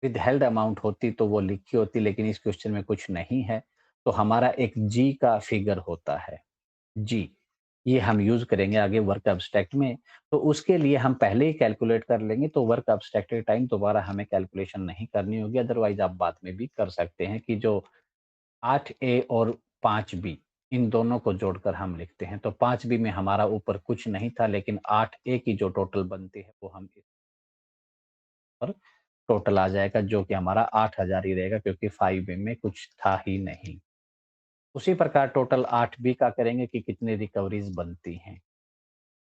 विदहेल्ड अमाउंट होती तो वो लिखी होती, लेकिन इस क्वेश्चन में कुछ नहीं है। तो हमारा एक जी का फिगर होता है, जी, ये हम यूज़ करेंगे आगे वर्क एब्स्ट्रैक्ट में। तो उसके लिए हम पहले ही कैलकुलेट कर लेंगे, तो वर्क एब्स्ट्रैक्ट के टाइम दोबारा हमें कैलकुलेशन नहीं करनी होगी। अदरवाइज़ आप बाद में भी कर सकते हैं कि जो 8 ए और 5 बी इन दोनों को जोड़कर हम लिखते हैं। तो 5 बी में हमारा ऊपर कुछ नहीं था, लेकिन 8 ए की जो टोटल बनती है वो हम इस पर टोटल आ जाएगा, जो कि हमारा 8000 ही रहेगा क्योंकि 5 बी में कुछ था ही नहीं। उसी प्रकार टोटल 8 बी का करेंगे कि कितनी रिकवरीज़ बनती हैं।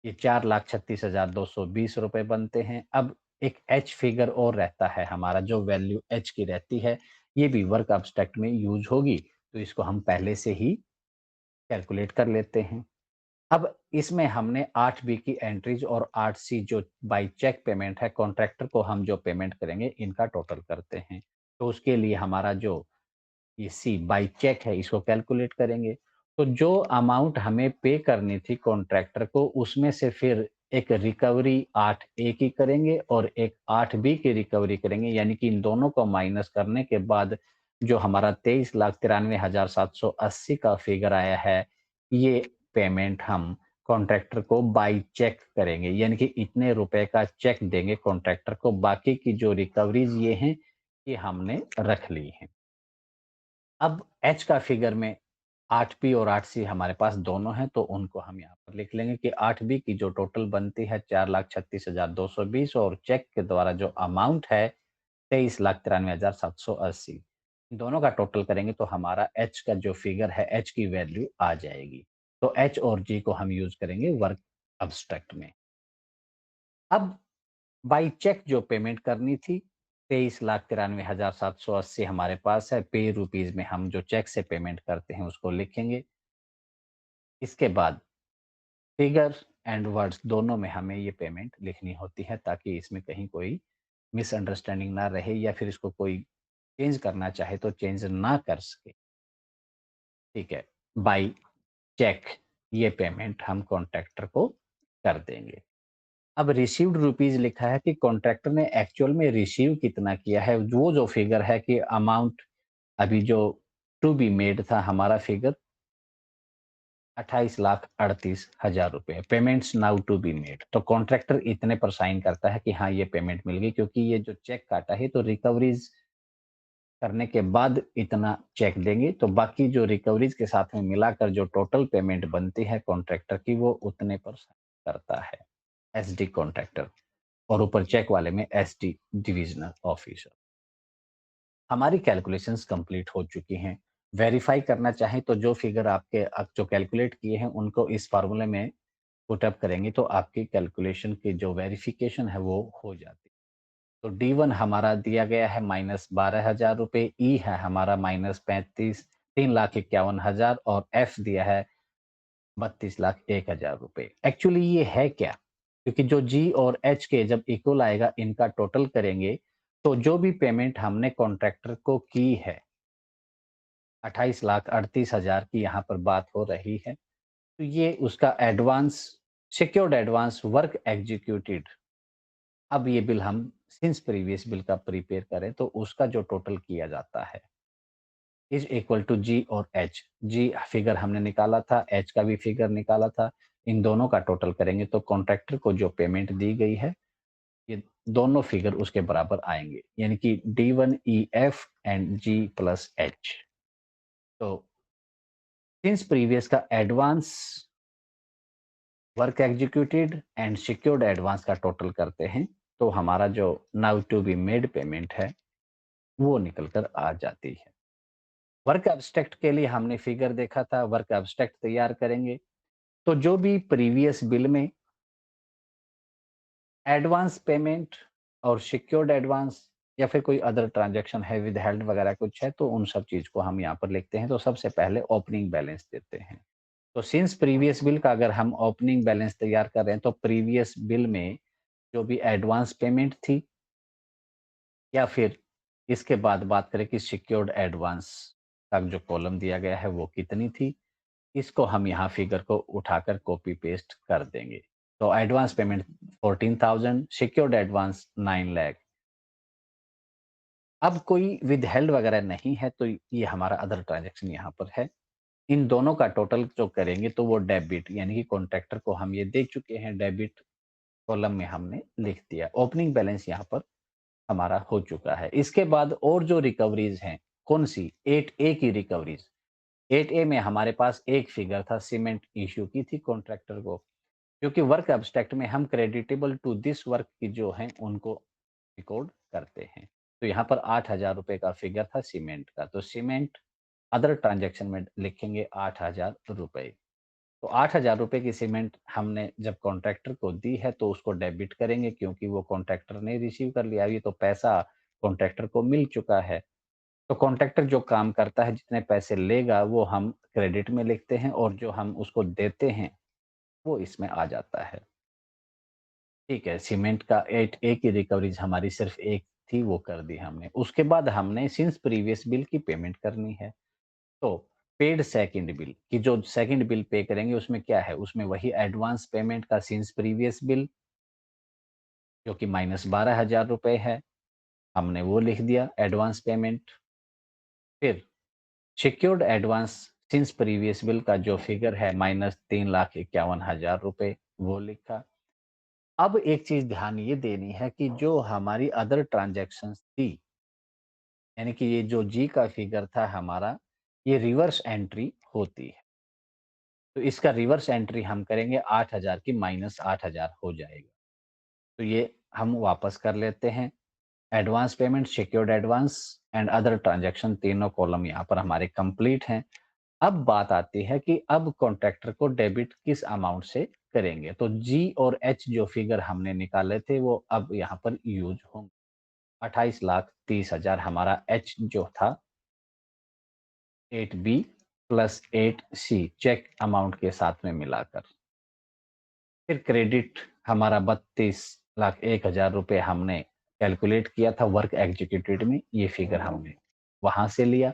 ये ₹4,36,220 बनते हैं। अब एक एच फिगर और रहता है हमारा, जो वैल्यू एच की रहती है, ये भी वर्क एब्स्ट्रैक्ट में यूज़ होगी, तो इसको हम पहले से ही कैलकुलेट कर लेते हैं। अब इसमें हमने 8 बी की एंट्रीज़ और 8 सी जो बाय चेक पेमेंट है, कॉन्ट्रैक्टर को हम जो पेमेंट करेंगे, इनका टोटल करते हैं। तो उसके लिए हमारा जो ये सी बाय चेक है, इसको कैलकुलेट करेंगे। तो जो अमाउंट हमें पे करनी थी कॉन्ट्रैक्टर को, उसमें से फिर एक रिकवरी 8 ए की करेंगे और एक 8 बी की रिकवरी करेंगे, यानी कि इन दोनों को माइनस करने के बाद जो हमारा 23,93,780 का फिगर आया है, ये पेमेंट हम कॉन्ट्रैक्टर को बाय चेक करेंगे, यानी कि इतने रुपए का चेक देंगे कॉन्ट्रैक्टर को। बाकी की जो रिकवरीज़ ये हैं, ये हमने रख ली हैं। अब एच का फिगर में 8 बी और 8 सी हमारे पास दोनों हैं, तो उनको हम यहाँ पर लिख लेंगे कि 8 बी की जो टोटल बनती है 4,36,220 और चेक के द्वारा जो अमाउंट है 23,93,780। दोनों का टोटल करेंगे तो हमारा एच का जो फिगर है, एच की वैल्यू आ जाएगी। तो एच और जी को हम यूज़ करेंगे वर्क एब्स्ट्रैक्ट में। अब बाई चेक जो पेमेंट करनी थी, 23,93,780 हमारे पास है। पे रूपीज़ में हम जो चेक से पेमेंट करते हैं उसको लिखेंगे। इसके बाद फिगर एंड वर्ड्स दोनों में हमें ये पेमेंट लिखनी होती है, ताकि इसमें कहीं कोई मिसअंडरस्टैंडिंग ना रहे या फिर इसको कोई चेंज करना चाहे तो चेंज ना कर सके। ठीक है, बाई चेक ये पेमेंट हम कॉन्ट्रैक्टर को कर देंगे। अब रिसीव्ड रुपीज़ लिखा है कि कॉन्ट्रैक्टर ने एक्चुअल में रिसीव कितना किया है, वो जो फिगर है कि अमाउंट अभी जो टू बी मेड था हमारा figure ₹28,38,000 payments now to be made. तो कॉन्ट्रैक्टर इतने पर साइन करता है कि हाँ, ये पेमेंट मिल गई, क्योंकि ये जो चेक काटा है तो रिकवरीज़ करने के बाद इतना चेक देंगे, तो बाकी जो रिकवरीज़ के साथ में मिलाकर जो टोटल पेमेंट बनती है कॉन्ट्रैक्टर की, वो उतने पर साइन करता है, एसडी कॉन्ट्रैक्टर। और ऊपर चेक वाले में एसडी डिविजनल ऑफिसर। हमारी कैलकुलेशंस कंप्लीट हो चुकी हैं। वेरीफाई करना चाहें तो जो फिगर आपके जो कैलकुलेट किए हैं उनको इस फार्मूले में पुट अप करेंगे तो आपकी कैलकुलेशन की जो वेरिफिकेशन है वो हो जाती है। तो डी1 हमारा दिया गया है -12,000 रुपए, ई है हमारा -35 3,51,000 और एफ दिया है 32,01,000 रुपए। एक्चुअली ये है क्या? क्योंकि जो जी और एच के जब इक्वल आएगा इनका टोटल करेंगे, तो जो भी पेमेंट हमने कॉन्ट्रैक्टर को की है, 28,38,000 की यहाँ पर बात हो रही है। तो ये उसका advance, secured advance work executed. अब ये बिल हम सिंस प्रीवियस बिल का प्रिपेयर करें तो उसका जो टोटल किया जाता है इज इक्वल टू जी और एच। जी फिगर हमने निकाला था, एच का भी फिगर निकाला था। इन दोनों का टोटल करेंगे तो कॉन्ट्रैक्टर को जो पेमेंट दी गई है, ये दोनों फिगर उसके बराबर आएंगे, यानी कि D1EF and G plus H. तो सिंस प्रीवियस का advance work executed and secured advance का टोटल करते हैं तो हमारा जो now to be made payment है वो निकल कर आ जाती है। वर्क एब्स्ट्रैक्ट के लिए हमने फिगर देखा था, वर्क एब्स्ट्रैक्ट तैयार करेंगे तो जो भी प्रीवियस बिल में एडवांस पेमेंट और सिक्योर्ड एडवांस या फिर कोई अदर ट्रांजैक्शन है, विदहेल्ड वगैरह कुछ है, तो उन सब चीज को हम यहाँ पर लिखते हैं। तो सबसे पहले ओपनिंग बैलेंस देते हैं। तो सिंस प्रीवियस बिल का अगर हम ओपनिंग बैलेंस तैयार कर रहे हैं तो प्रीवियस बिल में जो भी एडवांस पेमेंट थी या फिर इसके बाद बात करें कि सिक्योर्ड एडवांस का जो कॉलम दिया गया है वो कितनी थी, इसको हम यहाँ फिगर को उठाकर कॉपी पेस्ट कर देंगे। तो advance payment 14,000, secured advance 9 lakh. अब कोई विदहेल्ड वगैरह नहीं है तो ये हमारा अदर ट्रांजैक्शन यहाँ पर है। इन दोनों का टोटल जो करेंगे तो वो डेबिट, यानी कि कॉन्ट्रैक्टर को हम ये दे चुके हैं, डेबिट कॉलम में हमने लिख दिया। ओपनिंग बैलेंस यहाँ पर हमारा हो चुका है। इसके बाद और जो रिकवरीज हैं, कौन सी? 8A की रिकवरीज। 8A में हमारे पास एक फिगर था, सीमेंट इश्यू की थी कॉन्ट्रैक्टर को, क्योंकि वर्क एब्स्ट्रैक्ट में हम क्रेडिटेबल टू दिस वर्क की जो हैं उनको रिकॉर्ड करते हैं। तो यहाँ पर 8,000 रुपए का फिगर था सीमेंट का, तो सीमेंट अदर ट्रांजैक्शन में लिखेंगे 8,000 रुपए। तो 8,000 रुपए की सीमेंट हमने जब कॉन्ट्रैक्टर को दी है तो उसको डेबिट करेंगे, क्योंकि वो कॉन्ट्रैक्टर ने रिसीव कर लिया, ये तो पैसा कॉन्ट्रैक्टर को मिल चुका है। तो कॉन्ट्रैक्टर जो काम करता है, जितने पैसे लेगा वो हम क्रेडिट में लिखते हैं और जो हम उसको देते हैं वो इसमें आ जाता है। ठीक है, सीमेंट का 8A की रिकवरीज हमारी सिर्फ एक थी, वो कर दी हमने। उसके बाद हमने सिंस प्रीवियस बिल की पेमेंट करनी है। तो पेड सेकंड बिल की जो सेकंड बिल पे करेंगे उसमें क्या है? उसमें वही एडवांस पेमेंट का सिंस प्रीवियस बिल जो कि माइनस 12,000 रुपए है, हमने वो लिख दिया एडवांस पेमेंट। फिर secured advance since previous bill का जो फिगर है माइनस 3,51,000 रुपए, वो लिखा। अब एक चीज ध्यान ये देनी है कि जो हमारी अदर ट्रांजैक्शंस थी, यानी कि ये जो जी का फिगर था हमारा, ये रिवर्स एंट्री होती है। तो इसका रिवर्स एंट्री हम करेंगे 8,000 की माइनस 8,000 हो जाएगा। तो ये हम वापस कर लेते हैं। Advance payment, secured advance and other transaction, तीनों कॉलम यहाँ पर हमारे कंप्लीट हैं। अब बात आती है कि अब कॉन्ट्रैक्टर को डेबिट किस अमाउंट से करेंगे। तो जी और एच जो फिगर हमने निकाले थे वो अब यहाँ पर यूज होंगे। 28,30,000 हमारा एच जो था, 8B plus 8C check amount के साथ में मिलाकर। फिर क्रेडिट हमारा 32,01,000 रुपए हमने कैलकुलेट किया था वर्क एग्जीक्यूटेड में, ये फिगर हमने वहां से लिया।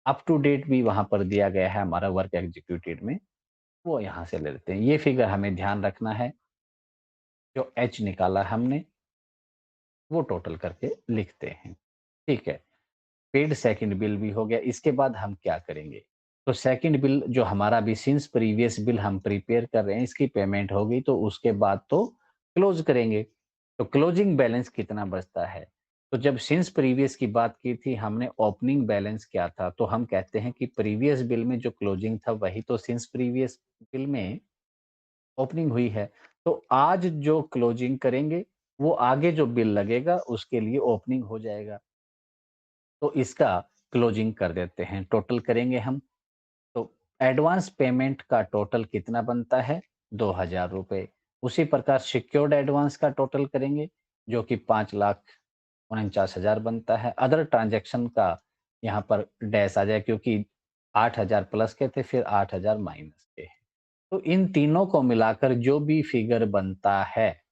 अप टू डेट भी वहां पर दिया गया है हमारा वर्क एग्जीक्यूटेड में, वो यहाँ से ले लेते हैं। ये फिगर हमें ध्यान रखना है, जो एच निकाला हमने वो टोटल करके लिखते हैं। ठीक है, पेड सेकंड बिल भी हो गया। इसके बाद हम क्या करेंगे? तो सेकंड बिल जो हमारा अभी सिंस प्रीवियस बिल हम प्रिपेयर कर रहे हैं, इसकी पेमेंट हो गई तो उसके बाद तो क्लोज करेंगे। तो क्लोजिंग बैलेंस कितना बचता है? तो जब सिंस प्रीवियस की बात की थी हमने, ओपनिंग बैलेंस क्या था? तो हम कहते हैं कि प्रीवियस बिल में जो क्लोजिंग था वही तो सिंस प्रीवियस बिल में ओपनिंग हुई है। तो आज जो क्लोजिंग करेंगे वो आगे जो बिल लगेगा उसके लिए ओपनिंग हो जाएगा। तो इसका क्लोजिंग कर देते हैं, टोटल करेंगे हम। तो एडवांस पेमेंट का टोटल कितना बनता है? 2,000 रुपए। उसी प्रकार सिक्योर्ड एडवांस का टोटल करेंगे जो कि 5,49,000 बनता है। अदर ट्रांजैक्शन का यहाँ पर डैश आ जाए, क्योंकि 8,000 प्लस के थे फिर 8,000 माइनस के हैं। तो इन तीनों को मिलाकर जो भी फिगर बनता है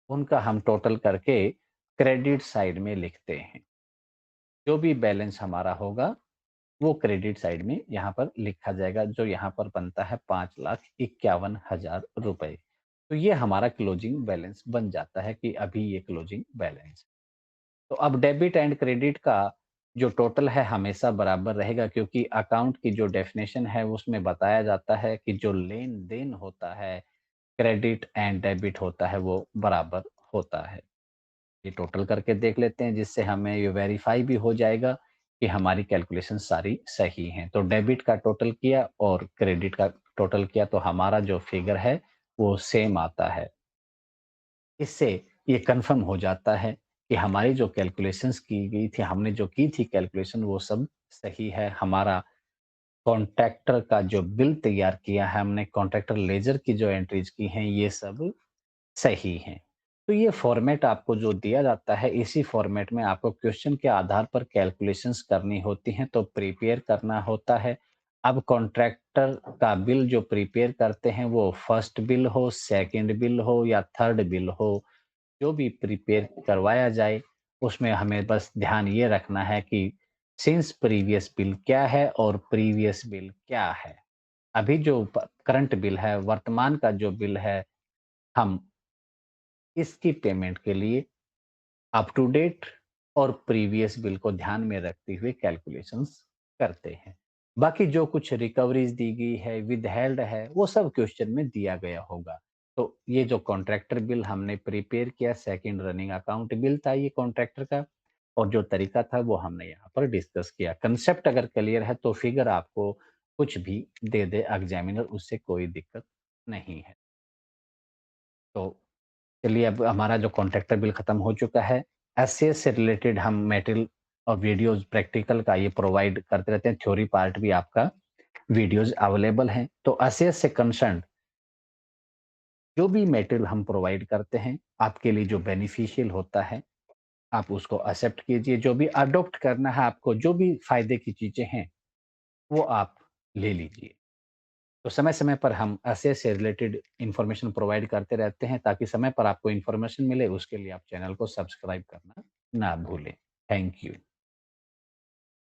उनका हम टोटल करके क्रेडिट साइड में लिखते हैं। जो भी बैलेंस हमारा होगा वो क्रेडिट साइड में यहाँ पर लिखा जाएगा, जो यहाँ पर बनता है 5,51,000 रुपए। तो ये हमारा क्लोजिंग बैलेंस बन जाता है कि अभी ये क्लोजिंग बैलेंस। तो अब डेबिट एंड क्रेडिट का जो टोटल है हमेशा बराबर रहेगा, क्योंकि अकाउंट की जो डेफिनेशन है उसमें बताया जाता है कि जो लेन-देन होता है, क्रेडिट एंड डेबिट होता है, वो बराबर होता है। ये टोटल करके देख लेते हैं, जिससे हमें ये वेरीफाई भी हो जाएगा कि हमारी कैलकुलेशन सारी सही हैं। तो डेबिट का टोटल किया और क्रेडिट का टोटल किया तो हमारा जो फिगर है वो सेम आता है। इससे ये कन्फर्म हो जाता है कि हमारी जो कैलकुलेशंस की गई थी, हमने जो की थी कैलकुलेशन वो सब सही है। हमारा कॉन्ट्रैक्टर का जो बिल तैयार किया है हमने, कॉन्ट्रैक्टर लेजर की जो एंट्रीज़ की हैं, ये सब सही हैं। तो ये फॉर्मेट आपको जो दिया जाता है, इसी फॉर्मेट में आपको क्वेश्चन के आधार पर कैलकुलेशंस करनी होती हैं, तो प्रिपेयर करना होता है। अब कॉन्ट्रैक्टर का बिल जो प्रिपेयर करते हैं, वो फर्स्ट बिल हो, सेकंड बिल हो या थर्ड बिल हो, जो भी प्रिपेयर करवाया जाए, उसमें हमें बस ध्यान ये रखना है कि सिंस प्रीवियस बिल क्या है और प्रीवियस बिल क्या है। अभी जो करंट बिल है, वर्तमान का जो बिल है, हम इसकी पेमेंट के लिए अप टू डेट और प्रीवियस बिल को ध्यान में रखते हुए कैलकुलेशंस करते हैं। बाकी जो कुछ रिकवरीज दी गई है, विदहेल्ड है, वो सब क्वेश्चन में दिया गया होगा। तो ये जो कॉन्ट्रैक्टर बिल हमने प्रिपेयर किया, सेकंड रनिंग अकाउंट बिल था ये कॉन्ट्रैक्टर का, और जो तरीका था वो हमने यहाँ पर डिस्कस किया। कंसेप्ट अगर क्लियर है तो फिगर आपको कुछ भी दे दे एग्जामिनर, उससे कोई दिक्कत नहीं है। तो चलिए, अब हमारा जो कॉन्ट्रैक्टर बिल खत्म हो चुका है। एससीएस से रिलेटेड हम मटेरियल और वीडियोज़ प्रैक्टिकल का ये प्रोवाइड करते रहते हैं, थ्योरी पार्ट भी आपका वीडियोज़ अवेलेबल हैं। तो एससीएस से कंसर्न्ड जो भी मटेरियल हम प्रोवाइड करते हैं, आपके लिए जो बेनिफिशियल होता है, आप उसको एक्सेप्ट कीजिए। जो भी अडॉप्ट करना है आपको, जो भी फ़ायदे की चीज़ें हैं, वो आप ले लीजिए। तो समय-समय पर हम ऐसे से रिलेटेड इन्फॉर्मेशन प्रोवाइड करते रहते हैं, ताकि समय पर आपको इन्फॉर्मेशन मिले, उसके लिए आप चैनल को सब्सक्राइब करना ना भूलें। Thank you.